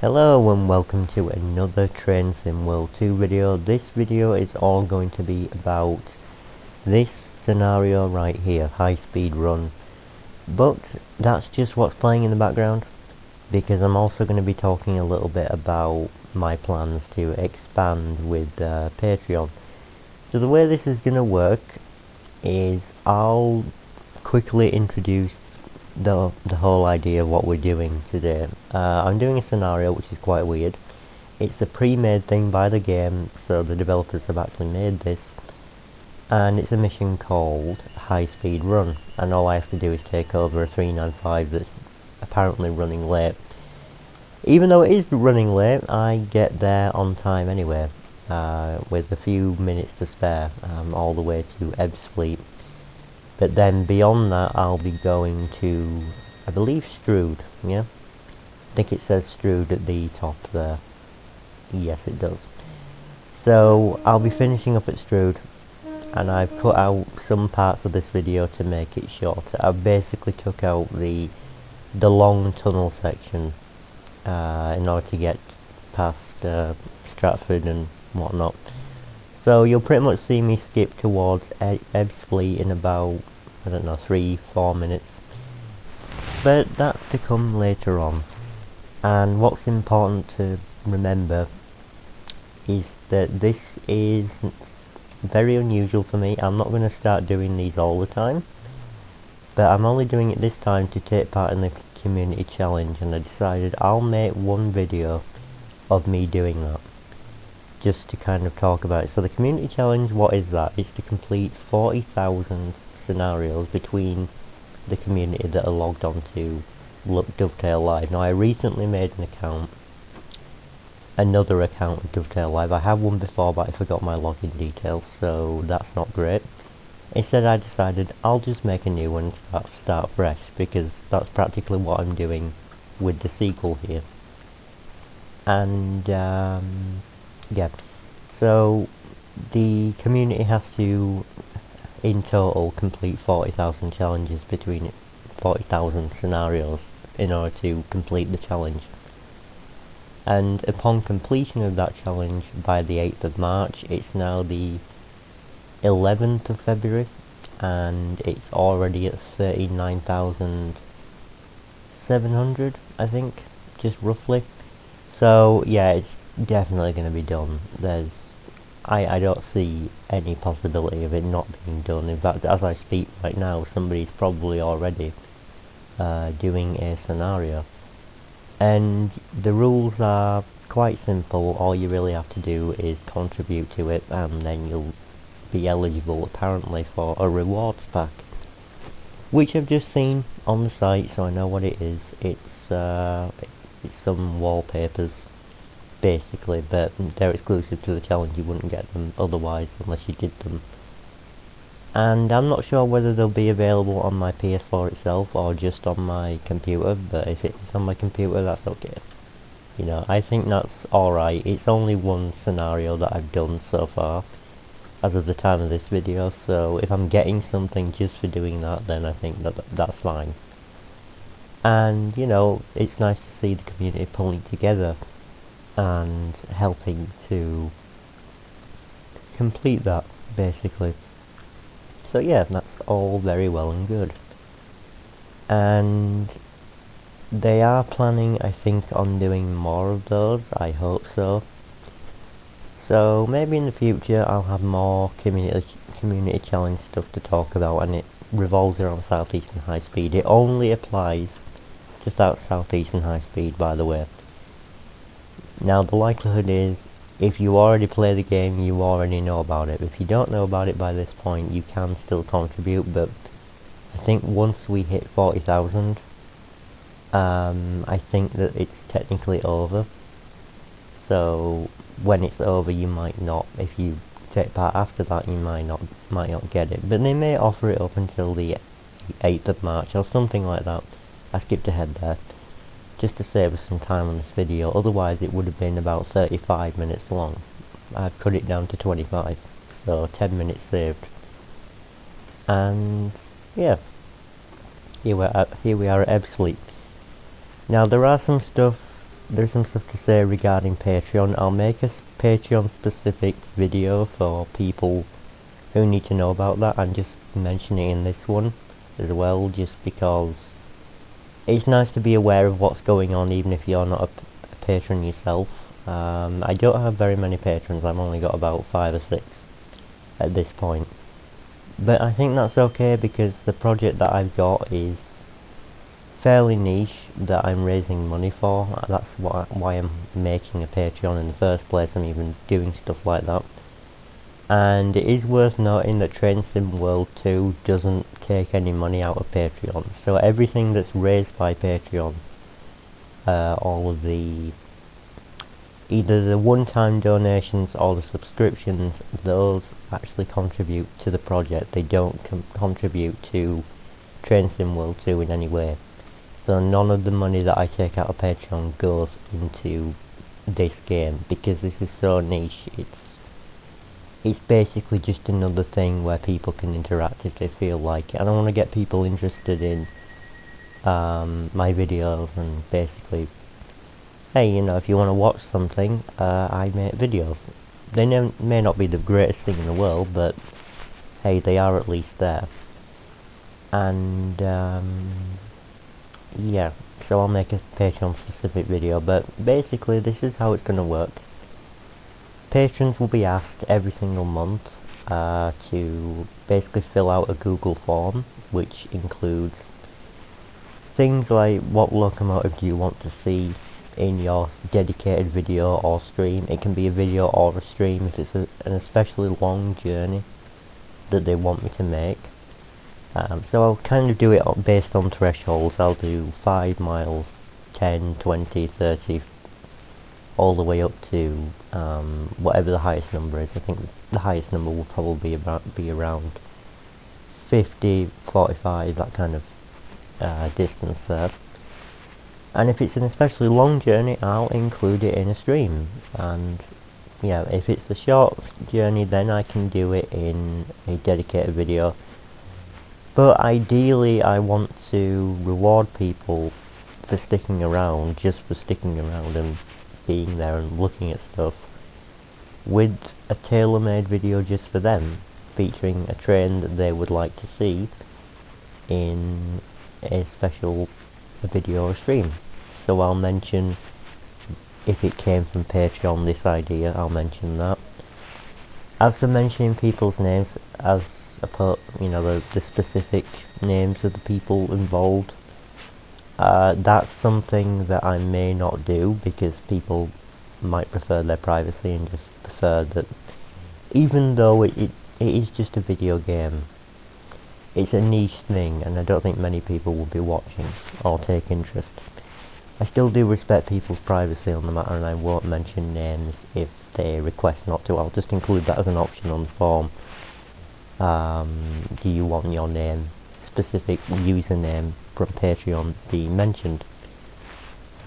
Hello and welcome to another Train Sim World 2 video. This video is all going to be about this scenario right here, high speed run. But that's just what's playing in the background, because I'm also going to be talking a little bit about my plans to expand with Patreon. So the way this is going to work is I'll quickly introduce the whole idea of what we're doing today. I'm doing a scenario which is quite weird. It's a pre-made thing by the game, so the developers have actually made this, and it's a mission called High Speed Run, and all I have to do is take over a 395 that's apparently running late. Even though it is running late, I get there on time anyway, with a few minutes to spare, all the way to Ebbsfleet. But then beyond that, I'll be going to, I believe, Strood, yeah? I think it says Strood at the top there. Yes, it does. So, I'll be finishing up at Strood, and I've cut out some parts of this video to make it shorter. I basically took out the long tunnel section in order to get past Stratford and whatnot. So you'll pretty much see me skip towards Ebbsfleet in about, I don't know, 3-4 minutes. But that's to come later on. And what's important to remember is that this is very unusual for me. I'm not going to start doing these all the time, but I'm only doing it this time to take part in the community challenge, and I decided I'll make one video of me doing that, just to kind of talk about it. So the community challenge, what is that? It's to complete 40,000 scenarios between the community that are logged on to Dovetail Live. Now I recently made another account with Dovetail Live. I had one before, but I forgot my login details, so that's not great. Instead I decided I'll just make a new one and start fresh, because that's practically what I'm doing with the sequel here. And yeah, so the community has to, in total, complete 40,000 challenges between 40,000 scenarios in order to complete the challenge. And upon completion of that challenge by the 8th of March, it's now the 11th of February, and it's already at 39,700, I think, just roughly. So yeah, it's definitely going to be done. I don't see any possibility of it not being done. In fact, as I speak right now, somebody's probably already doing a scenario. And the rules are quite simple. All you really have to do is contribute to it, and then you'll be eligible apparently for a rewards pack, which I've just seen on the site, so I know what it is. It's some wallpapers basically, but they're exclusive to the challenge. You wouldn't get them otherwise unless you did them. And I'm not sure whether they'll be available on my PS4 itself or just on my computer, but if it's on my computer, that's okay. You know, I think that's alright. It's only one scenario that I've done so far as of the time of this video, so if I'm getting something just for doing that, then I think that's fine. And you know, it's nice to see the community pulling together and helping to complete that, basically. So yeah, that's all very well and good. And they are planning, I think, on doing more of those. I hope so. So maybe in the future I'll have more community challenge stuff to talk about, and it revolves around Southeastern High Speed. It only applies to Southeastern High Speed, by the way. Now the likelihood is, if you already play the game, you already know about it. If you don't know about it by this point, you can still contribute, but I think once we hit 40,000, I think that it's technically over. So when it's over, you might not, if you take part after that, you might not get it. But they may offer it up until the 8th of March or something like that. I skipped ahead there, just to save us some time on this video. Otherwise it would have been about 35 minutes long. I've cut it down to 25, so 10 minutes saved. And yeah, here we are at Ebbsfleet. Now there are some stuff there's some stuff to say regarding Patreon. I'll make a Patreon specific video for people who need to know about that, and just mention it in this one as well, just because it's nice to be aware of what's going on even if you're not a patron yourself. I don't have very many patrons, I've only got about 5 or 6 at this point. But I think that's okay, because the project that I've got is fairly niche that I'm raising money for. That's why I'm making a Patreon in the first place. I'm even doing stuff like that. And it is worth noting that Train Sim World 2 doesn't take any money out of Patreon. So everything that's raised by Patreon, all of the either the one-time donations or the subscriptions, those actually contribute to the project. They don't contribute to Train Sim World 2 in any way. So none of the money that I take out of Patreon goes into this game, because this is so niche. It's basically just another thing where people can interact if they feel like it. I don't want to get people interested in my videos and basically, hey, you know, if you want to watch something, I make videos. They may not be the greatest thing in the world, but hey, they are at least there. And yeah, so I'll make a Patreon specific video, but basically this is how it's going to work. Patrons will be asked every single month to basically fill out a Google form, which includes things like what locomotive do you want to see in your dedicated video or stream. It can be a video or a stream if it's an especially long journey that they want me to make. So I'll kind of do it based on thresholds. I'll do 5 miles, 10, 20, 30, all the way up to whatever the highest number is. I think the highest number will probably be around 50, 45, that kind of distance there. And if it's an especially long journey, I'll include it in a stream. And yeah, if it's a short journey, then I can do it in a dedicated video. But ideally I want to reward people for sticking around, just for sticking around and being there and looking at stuff, with a tailor-made video just for them, featuring a train that they would like to see in a special video or stream. So I'll mention, if it came from Patreon, this idea, I'll mention that. As for mentioning people's names, as you know, the specific names of the people involved, that's something that I may not do, because people might prefer their privacy and just prefer that, even though it is just a video game, it's a niche thing and I don't think many people will be watching or take interest. I still do respect people's privacy on the matter, and I won't mention names if they request not to. I'll just include that as an option on the form. Do you want your name, specific username from Patreon, be mentioned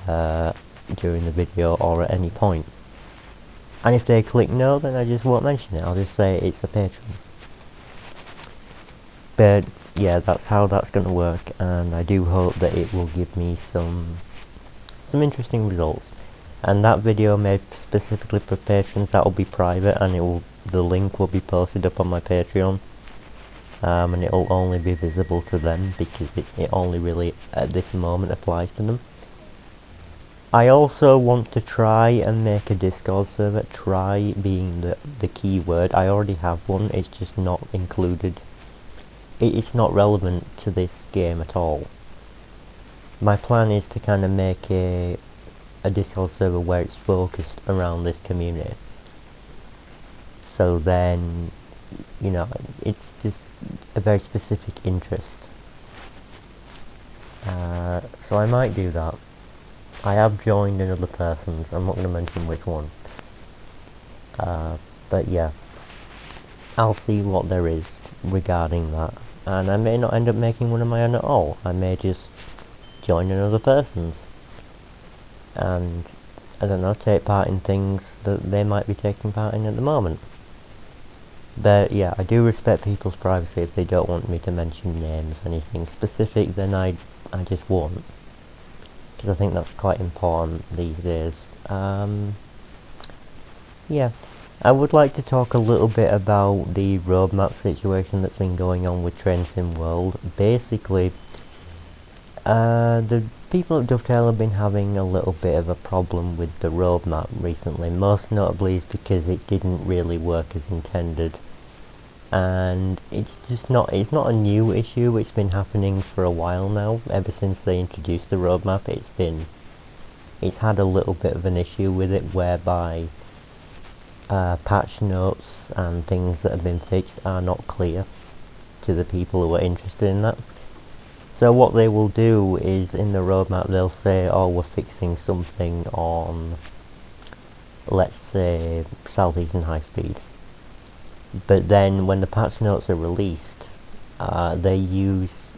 during the video or at any point? And if they click no, then I just won't mention it. I'll just say it's a Patreon. But yeah, that's how that's going to work, and I do hope that it will give me some interesting results. And that video made specifically for patrons, that will be private, and the link will be posted up on my Patreon, and it will only be visible to them, because it only really at this moment applies to them. I also want to try and make a Discord server. Try being the key word. I already have one, it's just not included. It's not relevant to this game at all. My plan is to kind of make a Discord server where it's focused around this community. So then, you know, it's just a very specific interest. So I might do that. I have joined another person's, I'm not going to mention which one. But yeah, I'll see what there is regarding that. And I may not end up making one of my own at all. I may just join another person's and, I don't know, take part in things that they might be taking part in at the moment. But yeah, I do respect people's privacy. If they don't want me to mention names or anything specific, then I just won't. because I think that's quite important these days. Yeah, I would like to talk a little bit about the roadmap situation that's been going on with Train Sim World. Basically, the people at Dovetail have been having a little bit of a problem with the roadmap recently, most notably is because it didn't really work as intended. And it's not a new issue, it's been happening for a while now. Ever since they introduced the roadmap, it's had a little bit of an issue with it, whereby patch notes and things that have been fixed are not clear to the people who are interested in that. So what they will do is, in the roadmap, they'll say, oh, we're fixing something on, let's say, Southeastern High Speed. But then when the patch notes are released, they use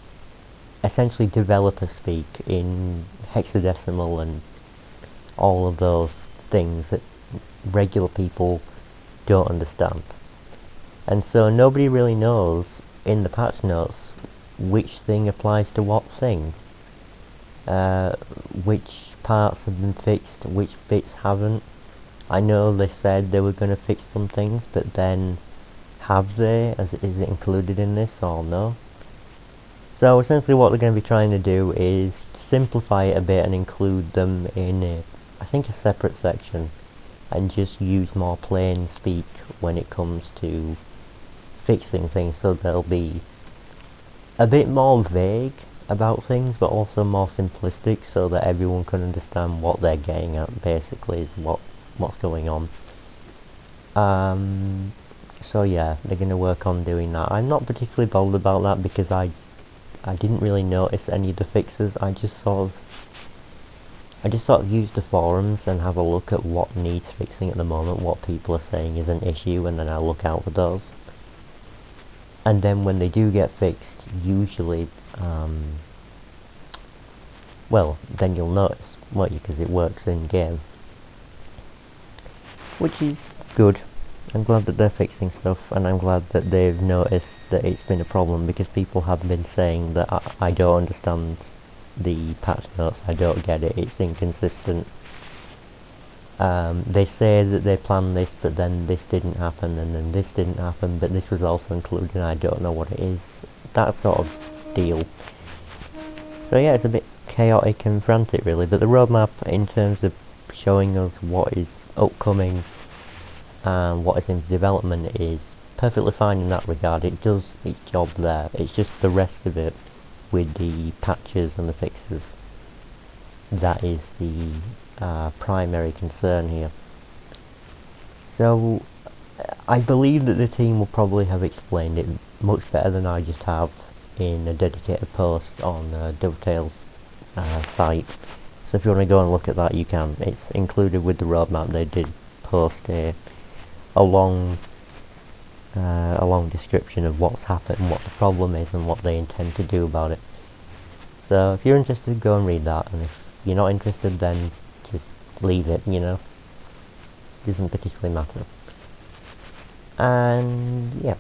essentially developer speak in hexadecimal and all of those things that regular people don't understand. And so nobody really knows in the patch notes which thing applies to what thing, which parts have been fixed, which bits haven't. I know they said they were going to fix some things, but then have they? Is it included in this or no? So essentially what they're going to be trying to do is simplify it a bit and include them in I think a separate section, and just use more plain speak when it comes to fixing things, so they'll be a bit more vague about things but also more simplistic, so that everyone can understand what they're getting at, basically, is what's going on. So yeah, they're going to work on doing that. I'm not particularly bothered about that because I didn't really notice any of the fixes. I just sort of use the forums and have a look at what needs fixing at the moment, what people are saying is an issue, and then I look out for those. And then when they do get fixed, usually, well, then you'll notice, won't you, because it works in game. Which is good. I'm glad that they're fixing stuff, and I'm glad that they've noticed that it's been a problem, because people have been saying that I don't understand the patch notes, I don't get it, it's inconsistent. They say that they planned this, but then this didn't happen, and then this didn't happen, but this was also included and I don't know what it is. That sort of deal. So yeah, it's a bit chaotic and frantic really, but the roadmap in terms of showing us what is upcoming and what is in development is perfectly fine in that regard. It does its job there. It's just the rest of it, with the patches and the fixes, that is the primary concern here. So I believe that the team will probably have explained it much better than I just have in a dedicated post on Dovetail's site. So if you want to go and look at that, you can. It's included with the roadmap. They did post a long description of what's happened, what the problem is, and what they intend to do about it. So if you're interested, go and read that, and if you're not interested, then just leave it, you know. Doesn't particularly matter. And yeah.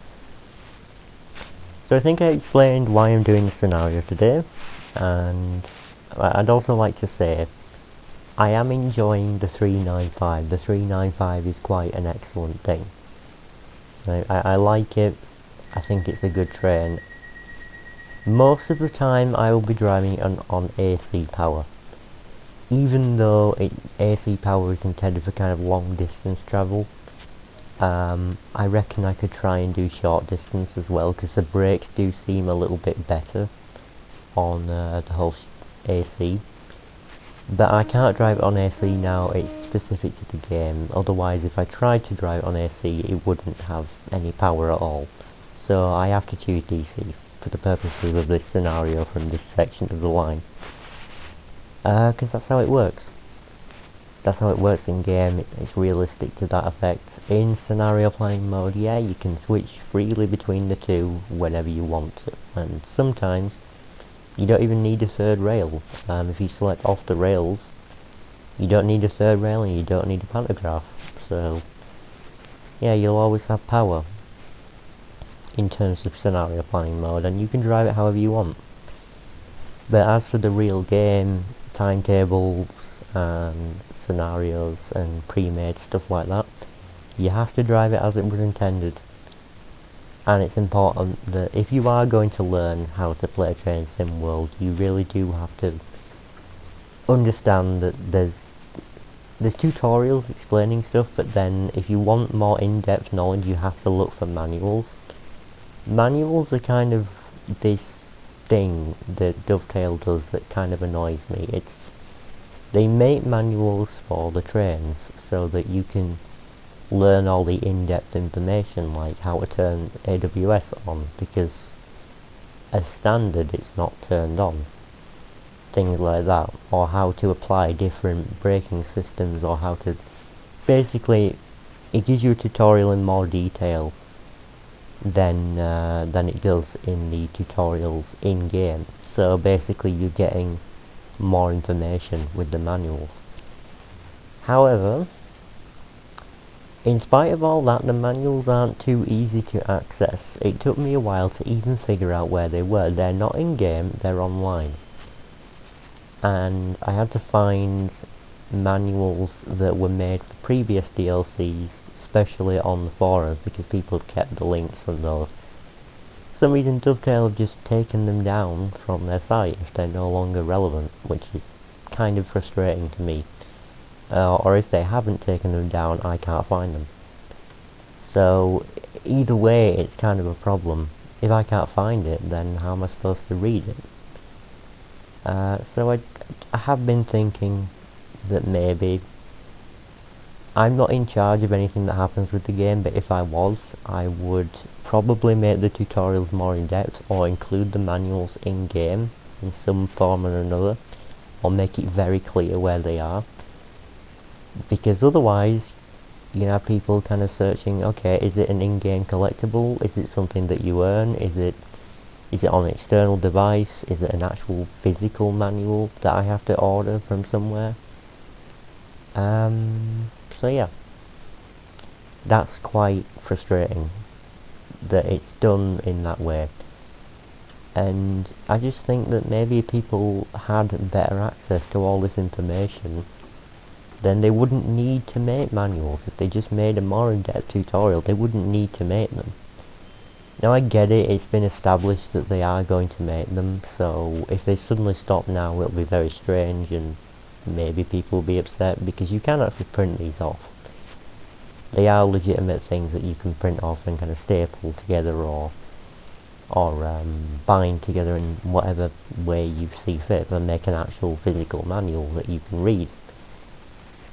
So I think I explained why I'm doing this scenario today, and I'd also like to say I am enjoying the 395. The 395 is quite an excellent thing. I like it. I think it's a good train. Most of the time I will be driving on AC power. Even though AC power is intended for kind of long distance travel, I reckon I could try and do short distance as well, because the brakes do seem a little bit better on the whole AC. But I can't drive it on AC now, it's specific to the game. Otherwise, if I tried to drive it on AC, it wouldn't have any power at all. So I have to choose DC for the purposes of this scenario from this section of the line. Because that's how it works. That's how it works in game, it's realistic to that effect. In scenario planning mode, yeah, you can switch freely between the two whenever you want to. And sometimes you don't even need a third rail. If you select off the rails, you don't need a third rail and you don't need a pantograph. So yeah, you'll always have power in terms of scenario planning mode, and you can drive it however you want. But as for the real game, timetables and scenarios and pre-made stuff like that. You have to drive it as it was intended, and it's important that if you are going to learn how to play Train Sim World, you really do have to understand that there's tutorials explaining stuff, but then if you want more in-depth knowledge, you have to look for manuals. Manuals are kind of this thing that Dovetail does that kind of annoys me. They make manuals for the trains so that you can learn all the in-depth information, like how to turn AWS on, because as standard it's not turned on. Things like that, or how to apply different braking systems, or how to... Basically, it gives you a tutorial in more detail than it does in the tutorials in-game. So basically you're getting more information with the manuals. However, in spite of all that, the manuals aren't too easy to access. It took me a while to even figure out where they were. They're not in-game, they're online. And I had to find manuals that were made for previous DLCs, especially on the forums, because people had kept the links from those. For some reason Dovetail have just taken them down from their site if they're no longer relevant, which is kind of frustrating to me. Or if they haven't taken them down, I can't find them. So either way, it's kind of a problem. If I can't find it, then how am I supposed to read it? So I have been thinking that maybe I'm not in charge of anything that happens with the game, but if I was, I would probably make the tutorials more in depth, or include the manuals in game in some form or another, or make it very clear where they are, because otherwise you have people kind of searching, okay, is it an in-game collectible, is it something that you earn, is it on an external device, is it an actual physical manual that I have to order from somewhere? So yeah, that's quite frustrating that it's done in that way, and I just think that maybe if people had better access to all this information, then they wouldn't need to make manuals. If they just made a more in-depth tutorial, they wouldn't need to make them. Now I get it, it's been established that they are going to make them, so if they suddenly stop now, it'll be very strange, and maybe people will be upset, because you can actually print these off. They are legitimate things that you can print off and kind of staple together, or bind together in whatever way you see fit, and make an actual physical manual that you can read.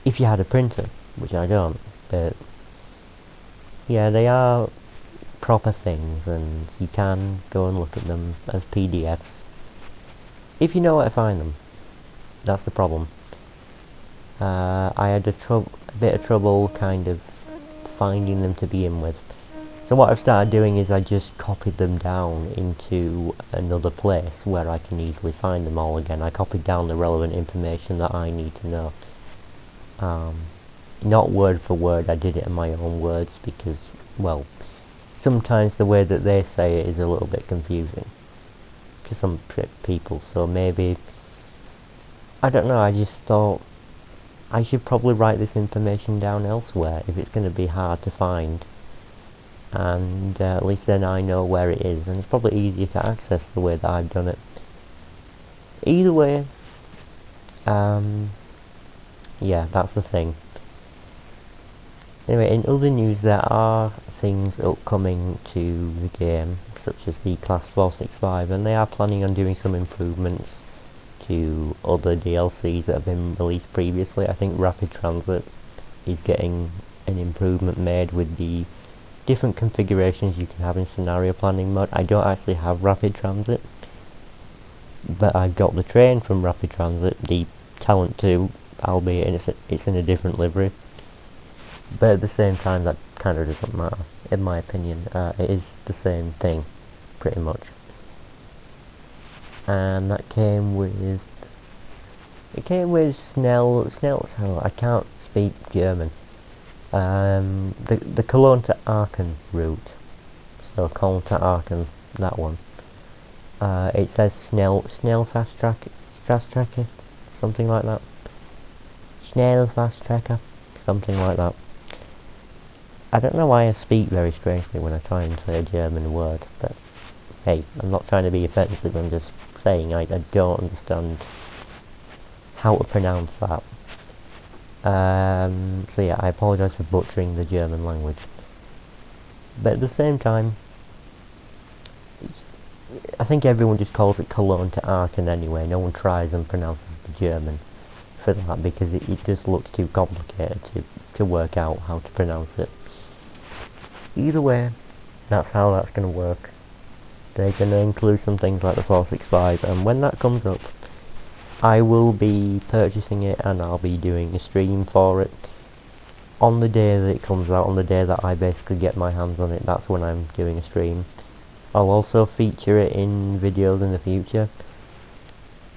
If you had a printer, which I don't, but yeah, they are proper things, and you can go and look at them as PDFs if you know where to find them. That's the problem. I had a bit of trouble kind of finding them to begin with, so what I've started doing is I just copied them down into another place where I can easily find them all again. I copied down the relevant information that I need to know. Not word for word, I did it in my own words, because, well, sometimes the way that they say it is a little bit confusing to some people, so maybe, I don't know, I just thought I should probably write this information down elsewhere if it's going to be hard to find, and at least then I know where it is, and it's probably easier to access the way that I've done it. Either way, yeah, that's the thing. Anyway, in other news, there are things upcoming to the game, such as the Class 465, and they are planning on doing some improvements to other DLCs that have been released previously. I think Rapid Transit is getting an improvement made with the different configurations you can have in scenario planning mode. I don't actually have Rapid Transit, but I've got the train from Rapid Transit, the Talent 2, albeit it's in a different livery. But at the same time, that kind of doesn't matter, in my opinion. It is the same thing, pretty much. And that came with... Snell, oh, I can't speak German. The Cologne to Aachen route. So Cologne to Aachen, that one. It says Snell Fast Tracker. something like that. Schnellfahrstrecke, something like that. I don't know why I speak very strangely when I try and say a German word, but hey, I'm not trying to be offensive, I'm just saying I don't understand how to pronounce that. So yeah, I apologise for butchering the German language. But at the same time, I think everyone just calls it Cologne to Aachen anyway. No one tries and pronounces the German for that because it just looks too complicated to work out how to pronounce it. Either way, that's how that's going to work. They're going to include some things like the 465, and when that comes up, I will be purchasing it and I'll be doing a stream for it. On the day that it comes out, on the day that I basically get my hands on it, that's when I'm doing a stream. I'll also feature it in videos in the future.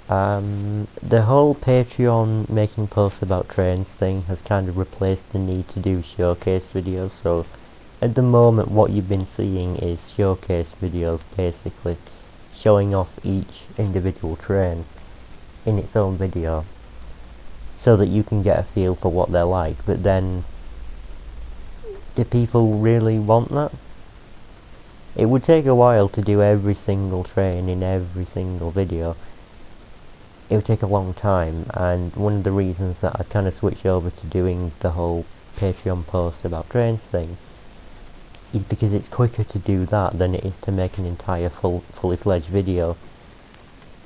The whole Patreon making posts about trains thing has kind of replaced the need to do showcase videos, so at the moment what you've been seeing is showcase videos, basically showing off each individual train in its own video so that you can get a feel for what they're like. But then, do people really want that? It would take a while to do every single train in every single video. It would take a long time, and one of the reasons that I kind of switched over to doing the whole Patreon post about trains thing is because it's quicker to do that than it is to make an entire fully fledged video.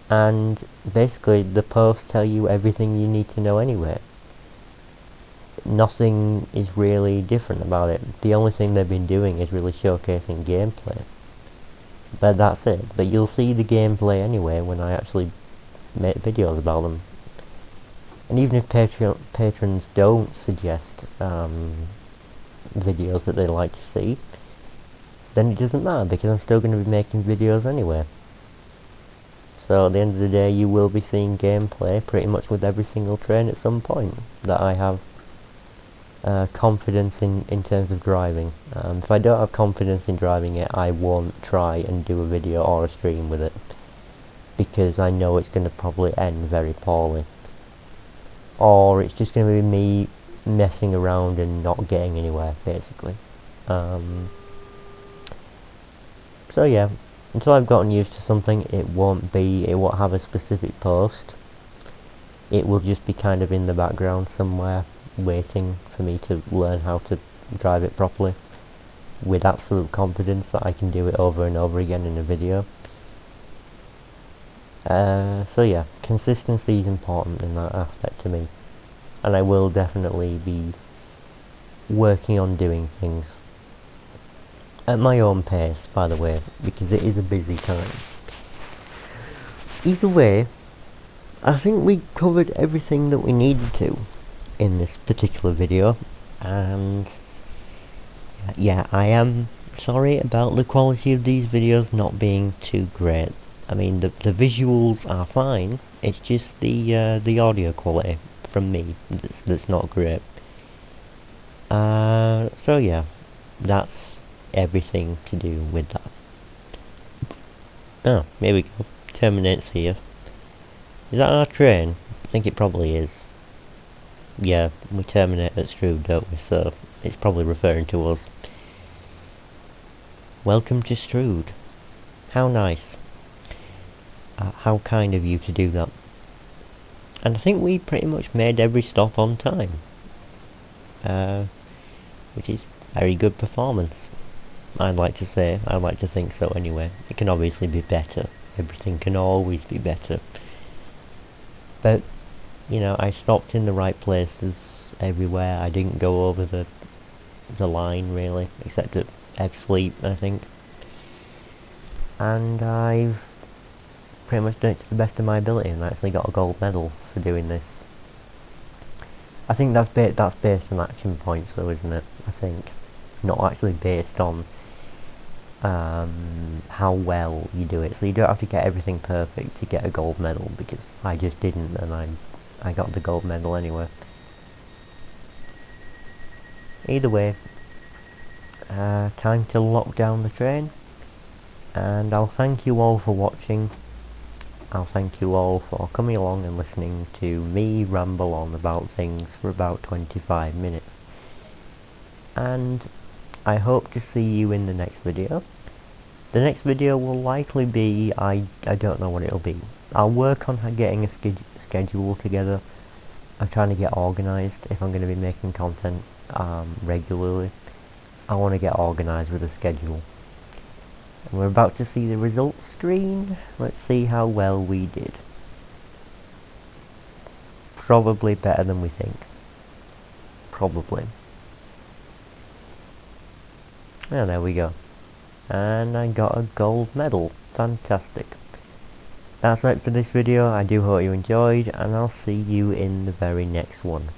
And basically the posts tell you everything you need to know anyway. Nothing is really different about it. The only thing they've been doing is really showcasing gameplay. But that's it. But you'll see the gameplay anyway when I actually make videos about them. And even if patrons don't suggest videos that they like to see, then it doesn't matter because I'm still going to be making videos anyway. So at the end of the day, you will be seeing gameplay pretty much with every single train at some point that I have confidence in terms of driving. If I don't have confidence in driving it, I won't try and do a video or a stream with it, because I know it's going to probably end very poorly. Or it's just going to be me messing around and not getting anywhere, basically. So yeah, until I've gotten used to something, it won't have a specific post. It will just be kind of in the background somewhere, waiting for me to learn how to drive it properly, with absolute confidence that I can do it over and over again in a video. So yeah, consistency is important in that aspect to me, and I will definitely be working on doing things at my own pace, by the way, because it is a busy time. Either way, I think we covered everything that we needed to in this particular video, and yeah, I am sorry about the quality of these videos not being too great. I mean, the visuals are fine, it's just the audio quality from me that's not great. So yeah, that's everything to do with that. Oh, here we go. Terminate's here. Is that our train? I think it probably is. Yeah, we terminate at Strood, don't we? So it's probably referring to us. Welcome to Strood. How nice. How kind of you to do that. And I think we pretty much made every stop on time. Which is very good performance. I'd like to think so anyway. It can obviously be better. Everything can always be better. But, you know, I stopped in the right places everywhere. I didn't go over the line really, except at Ebbsfleet, I think. And I've pretty much done it to the best of my ability, and I actually got a gold medal for doing this. I think that's based on action points though, isn't it? I think. Not actually based on how well you do it. So you don't have to get everything perfect to get a gold medal, because I just didn't, and I got the gold medal anyway. Either way, time to lock down the train, and I'll thank you all for watching. I'll thank you all for coming along and listening to me ramble on about things for about 25 minutes. And I hope to see you in the next video. The next video will likely be, I don't know what it'll be. I'll work on getting a schedule together. I'm trying to get organised if I'm going to be making content regularly. I want to get organised with a schedule. And we're about to see the results screen. Let's see how well we did. Probably better than we think. Probably. Oh, there we go. And I got a gold medal. Fantastic. That's it for this video. I do hope you enjoyed, and I'll see you in the very next one.